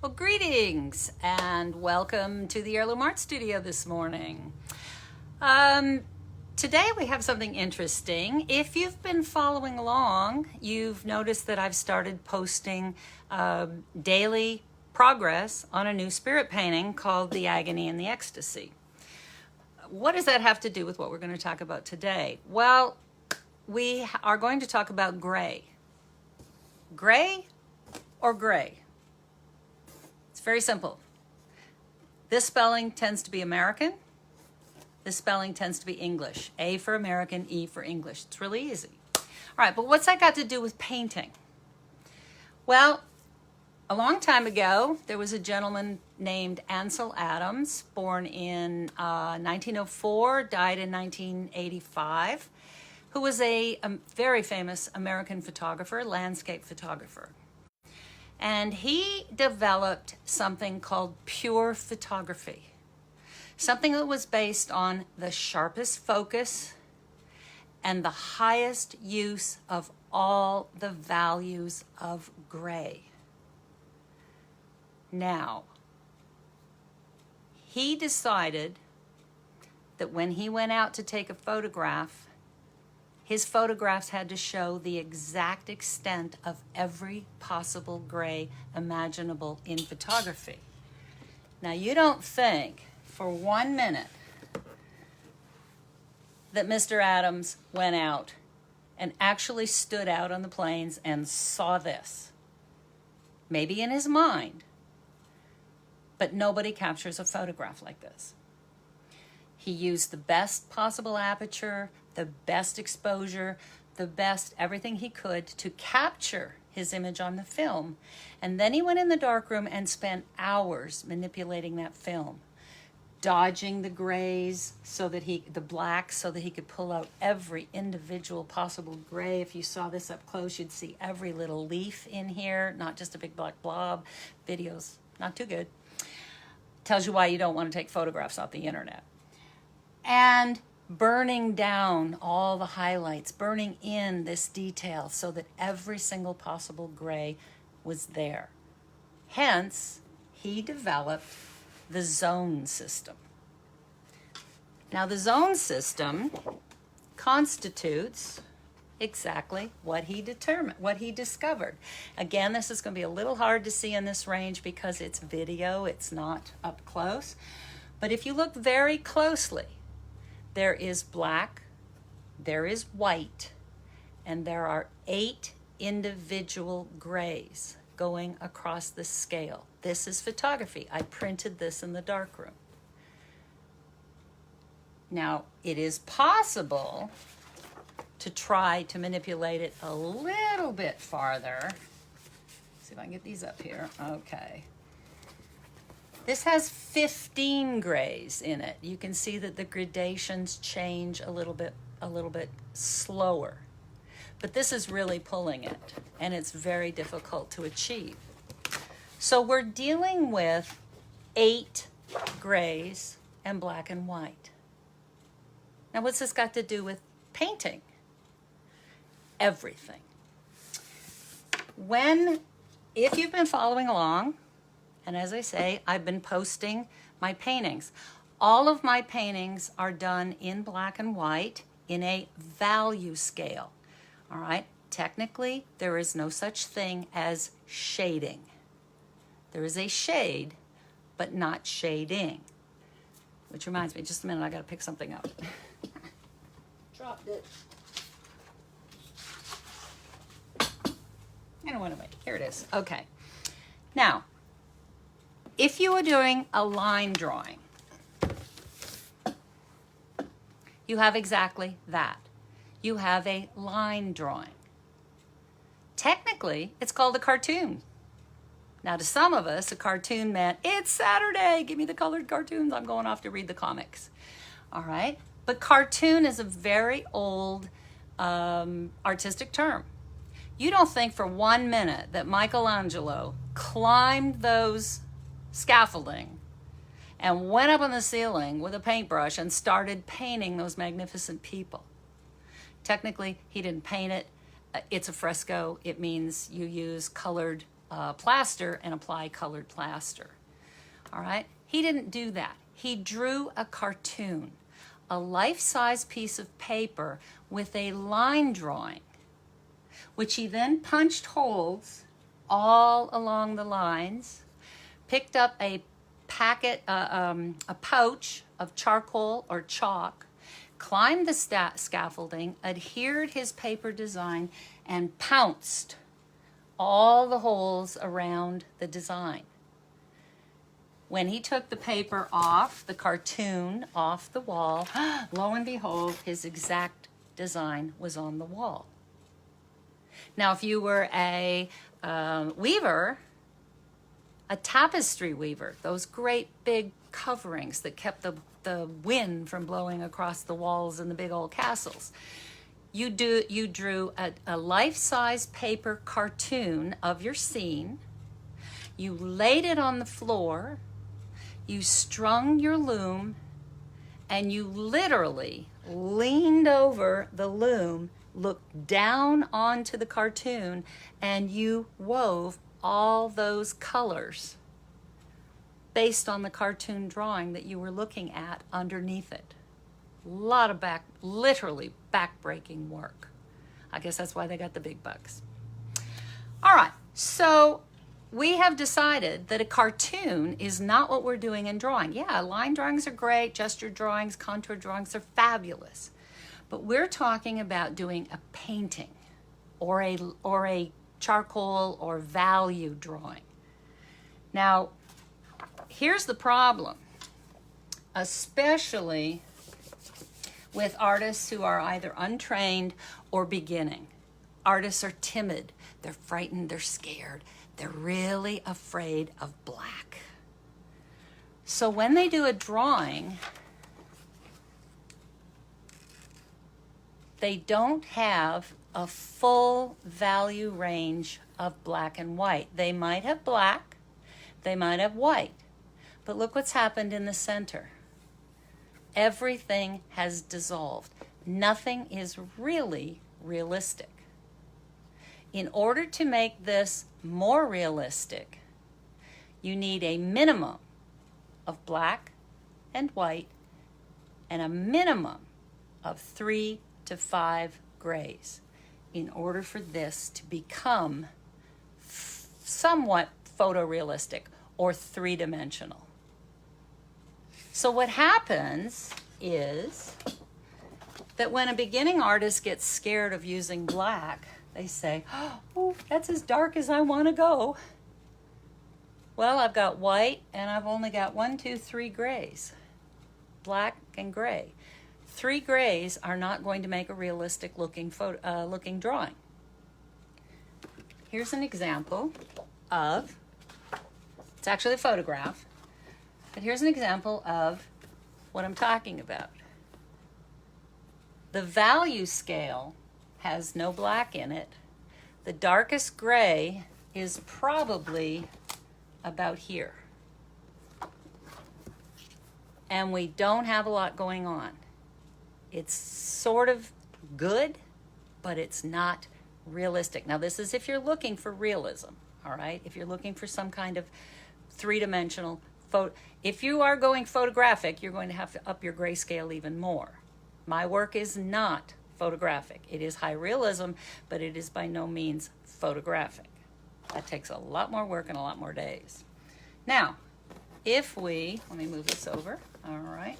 Well, greetings and welcome to the Heirloom Art Studio this morning. Today we have something interesting. If you've been following along, you've noticed that I've started posting daily progress on a new spirit painting called The Agony and the Ecstasy. What does that have to do with what we're going to talk about today? Well, we are going to talk about gray. Gray or gray? It's very simple. This spelling tends to be American. This spelling tends to be English. A for American, E for English. It's really easy. All right, but what's that got to do with painting? Well, a long time ago, there was a gentleman named Ansel Adams, born in 1904, died in 1985, who was a very famous American photographer, landscape photographer. And he developed something called pure photography, something that was based on the sharpest focus and the highest use of all the values of gray. Now, he decided that when he went out to take a photograph, his photographs had to show the exact extent of every possible gray imaginable in photography. Now, you don't think for 1 minute that Mr. Adams went out and actually stood out on the plains and saw this. Maybe in his mind, but nobody captures a photograph like this. He used the best possible aperture, the best exposure, the best everything he could to capture his image on the film. And then he went in the darkroom and spent hours manipulating that film, dodging the grays the blacks so that he could pull out every individual possible gray. If you saw this up close, you'd see every little leaf in here, not just a big black blob. Video's not too good. Tells you why you don't want to take photographs off the internet. And burning down all the highlights, burning in this detail so that every single possible gray was there. Hence, he developed the zone system. Now, the zone system constitutes exactly what he discovered. Again, this is going to be a little hard to see in this range because it's video, it's not up close. But if you look very closely, there is black, there is white, and there are 8 individual grays going across the scale. This is photography. I printed this in the darkroom. Now, it is possible to try to manipulate it a little bit farther. Let's see if I can get these up here. Okay. This has 15 grays in it. You can see that the gradations change a little bit slower. But this is really pulling it, and it's very difficult to achieve. So we're dealing with 8 grays and black and white. Now, what's this got to do with painting? Everything. If you've been following along, and as I say, I've been posting my paintings. All of my paintings are done in black and white in a value scale. All right? Technically, there is no such thing as shading. There is a shade, but not shading. Which reminds me, just a minute, I got to pick something up. Dropped it. I don't want to wait. Here it is. Okay. Now, if you are doing a line drawing, you have exactly that. You have a line drawing. Technically, it's called a cartoon. Now, to some of us, a cartoon meant, it's Saturday, give me the colored cartoons, I'm going off to read the comics. All right? But cartoon is a very old artistic term. You don't think for 1 minute that Michelangelo climbed those scaffolding and went up on the ceiling with a paintbrush and started painting those magnificent people. Technically, he didn't paint it. It's a fresco. It means you use colored plaster and apply colored plaster. All right? He didn't do that. He drew a cartoon, a life-size piece of paper with a line drawing, which he then punched holes all along the lines, picked up a pouch of charcoal or chalk, climbed the scaffolding, adhered his paper design, and pounced all the holes around the design. When he took the paper off, the cartoon off the wall, lo and behold, his exact design was on the wall. Now, if you were a weaver, a tapestry weaver, those great big coverings that kept the wind from blowing across the walls in the big old castles, you drew a life-size paper cartoon of your scene, you laid it on the floor, you strung your loom, and you literally leaned over the loom, looked down onto the cartoon, and you wove all those colors based on the cartoon drawing that you were looking at underneath it. A lot of literally back-breaking work. I guess that's why they got the big bucks. All right, so we have decided that a cartoon is not what we're doing in drawing. Yeah, line drawings are great, gesture drawings, contour drawings are fabulous. But we're talking about doing a painting or a charcoal or value drawing. Now, here's the problem, especially with artists who are either untrained or beginning. Artists are timid, they're frightened, they're scared. They're really afraid of black. So when they do a drawing, they don't have a full value range of black and white. They might have black, they might have white, but look what's happened in the center. Everything has dissolved. Nothing is really realistic. In order to make this more realistic, you need a minimum of black and white and a minimum of 3 to 5 grays in order for this to become somewhat photorealistic or three-dimensional. So what happens is that when a beginning artist gets scared of using black, they say, oh, that's as dark as I want to go. Well, I've got white and I've only got 1, 2, 3 grays, black and gray. 3 grays are not going to make a realistic looking drawing. Here's an example of, it's actually a photograph, but here's an example of what I'm talking about. The value scale has no black in it. The darkest gray is probably about here. And we don't have a lot going on. It's sort of good, but it's not realistic. Now, this is if you're looking for realism, all right? If you're looking for some kind of three-dimensional photo. If you are going photographic, you're going to have to up your grayscale even more. My work is not photographic. It is high realism, but it is by no means photographic. That takes a lot more work and a lot more days. Now, if we, let me move this over, all right.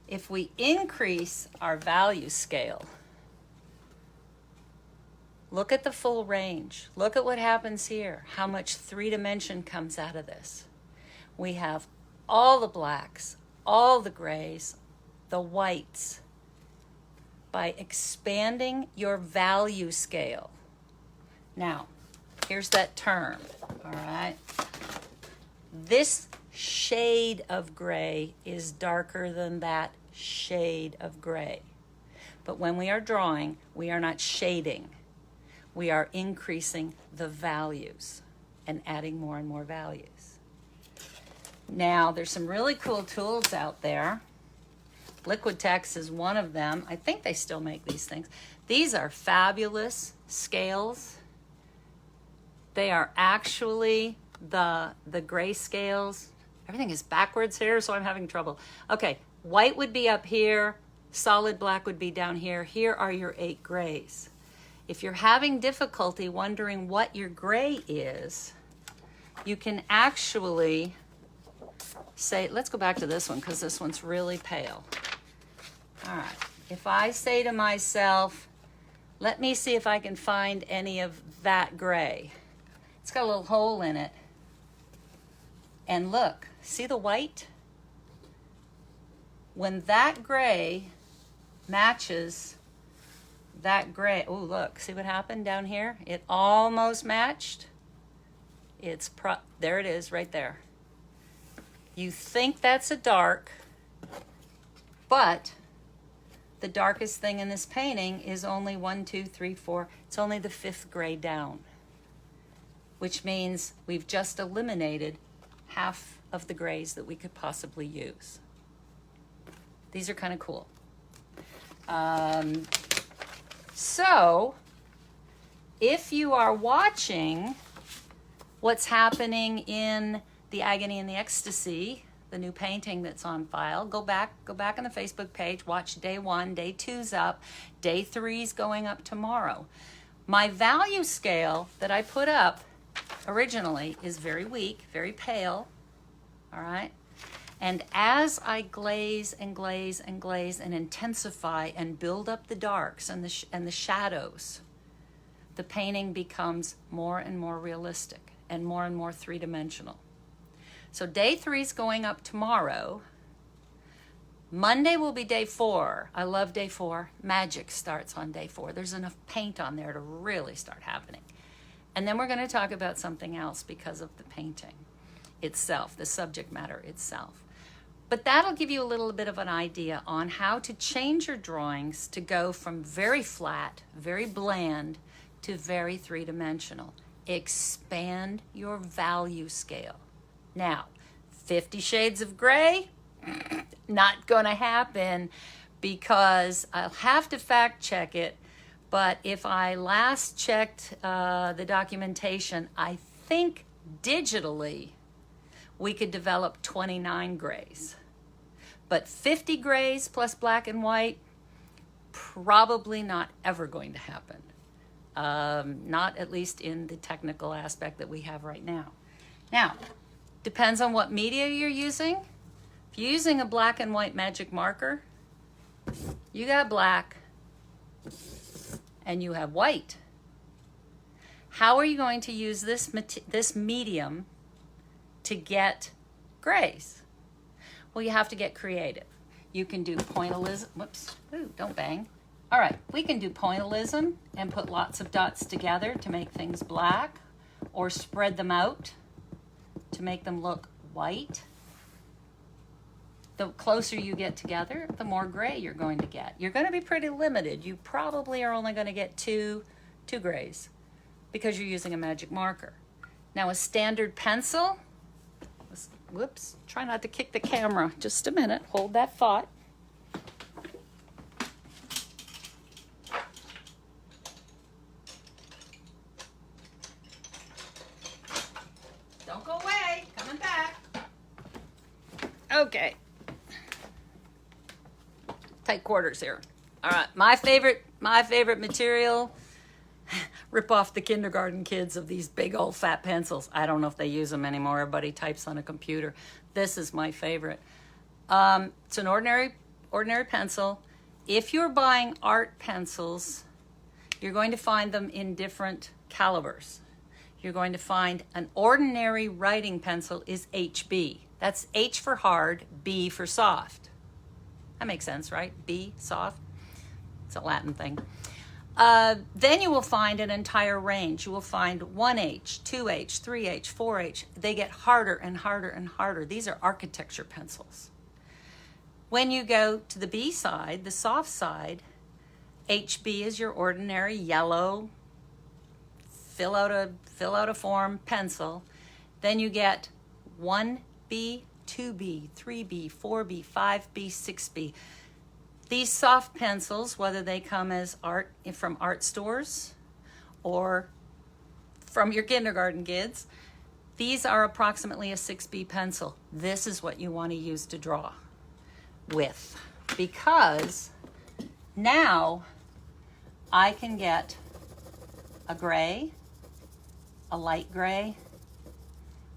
If we increase our value scale, look at the full range. Look at what happens here, how much 3-dimension comes out of this. We have all the blacks, all the grays, the whites. By expanding your value scale. Now, here's that term, all right? This shade of gray is darker than that shade of gray. But when we are drawing, we are not shading. We are increasing the values and adding more and more values. Now, there's some really cool tools out there. Liquitex is one of them. I think they still make these things. These are fabulous scales. They are actually the grayscales. Everything is backwards here, so I'm having trouble. Okay, white would be up here, solid black would be down here. Here are your 8 grays. If you're having difficulty wondering what your gray is, you can actually say, let's go back to this one because this one's really pale. All right, if I say to myself, let me see if I can find any of that gray. It's got a little hole in it. And look, see the white? When that gray matches that gray, oh look, see what happened down here? It almost matched. There it is right there. You think that's a dark, but the darkest thing in this painting is only 1, 2, 3, 4. It's only the 5th gray down, which means we've just eliminated half of the grays that we could possibly use. These are kind of cool. So if you are watching what's happening in The Agony and the Ecstasy, the new painting that's on file, go back on the Facebook page, watch day 1, day 2's up, day 3's going up tomorrow. My value scale that I put up originally is very weak, very pale, all right? And as I glaze and glaze and glaze and intensify and build up the darks and the shadows, the painting becomes more and more realistic and more 3-dimensional. So day 3's going up tomorrow. Monday will be day 4. I love day 4. Magic starts on day 4. There's enough paint on there to really start happening. And then we're going to talk about something else because of the painting itself, the subject matter itself. But that'll give you a little bit of an idea on how to change your drawings to go from very flat, very bland, to very 3-dimensional. Expand your value scale. Now, 50 Shades of Gray, not going to happen because I'll have to fact check it. But if I last checked the documentation, I think digitally we could develop 29 grays. But 50 grays plus black and white, probably not ever going to happen. Not at least in the technical aspect that we have right now. Now, depends on what media you're using. If you're using a black and white magic marker, you got black and you have white. How are you going to use this medium to get grays? Well, you have to get creative. You can do pointillism. Whoops. Ooh, don't bang. All right, we can do pointillism and put lots of dots together to make things black, or spread them out to make them look white. The closer you get together, the more gray you're going to get. You're going to be pretty limited. You probably are only going to get two grays because you're using a magic marker. Now a standard pencil, whoops, try not to kick the camera. Just a minute, hold that thought. Don't go away, coming back. Okay. Tight quarters here. All right, my favorite material, rip off the kindergarten kids of these big old fat pencils. I don't know if they use them anymore. Everybody types on a computer. This is my favorite. It's an ordinary pencil. If you're buying art pencils, you're going to find them in different calibers. You're going to find an ordinary writing pencil is HB. That's H for hard, B for soft. That makes sense, right? B, soft. It's a Latin thing. Then you will find an entire range. You will find 1H, 2H, 3H, 4H. They get harder and harder and harder. These are architecture pencils. When you go to the B side, the soft side, HB is your ordinary yellow, fill out a form pencil. Then you get 1B, 2B, 3B, 4B, 5B, 6B. These soft pencils, whether they come as from art stores or from your kindergarten kids. These are approximately a 6B pencil. This is what you want to use to draw with, because now I can get a gray, a light gray,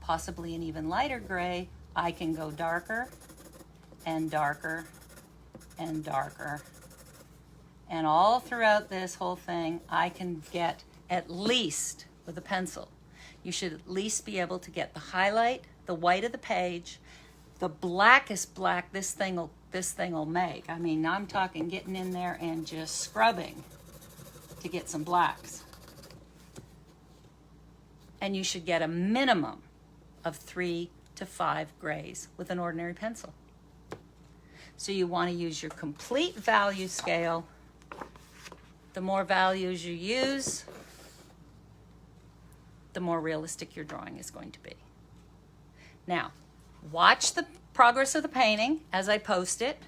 possibly an even lighter gray. I can go darker and darker and darker. And all throughout this whole thing, I can get, at least with a pencil, you should at least be able to get the highlight, the white of the page, the blackest black this thing will make. I mean, I'm talking getting in there and just scrubbing to get some blacks. And you should get a minimum of 3 to 5 grays with an ordinary pencil. So you want to use your complete value scale. The more values you use, the more realistic your drawing is going to be. Now, watch the progress of the painting as I post it.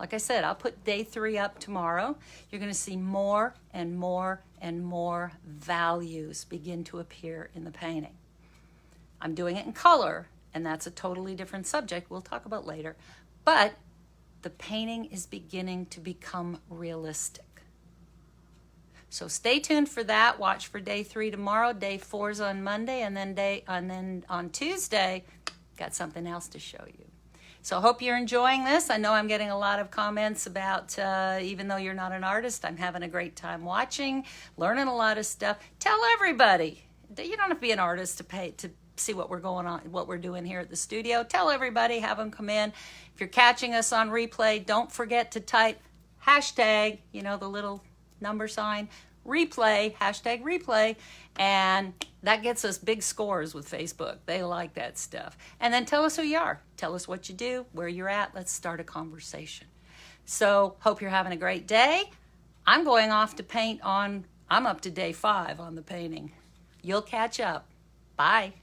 Like I said, I'll put day 3 up tomorrow. You're going to see more and more and more values begin to appear in the painting. I'm doing it in color, and that's a totally different subject we'll talk about later. But the painting is beginning to become realistic. So stay tuned for that. Watch for day 3 tomorrow. Day 4's on Monday, and then on Tuesday, got something else to show you. So I hope you're enjoying this. I know I'm getting a lot of comments about, even though you're not an artist, I'm having a great time watching, learning a lot of stuff. Tell everybody. You don't have to be an artist to see what we're doing here at the studio. Tell everybody, have them come in. If you're catching us on replay, don't forget to type hashtag, the little number sign, replay, hashtag replay, and that gets us big scores with Facebook. They like that stuff. And then tell us who you are. Tell us what you do, where you're at. Let's start a conversation. So hope you're having a great day. I'm going off to paint I'm up to day 5 on the painting. You'll catch up. Bye.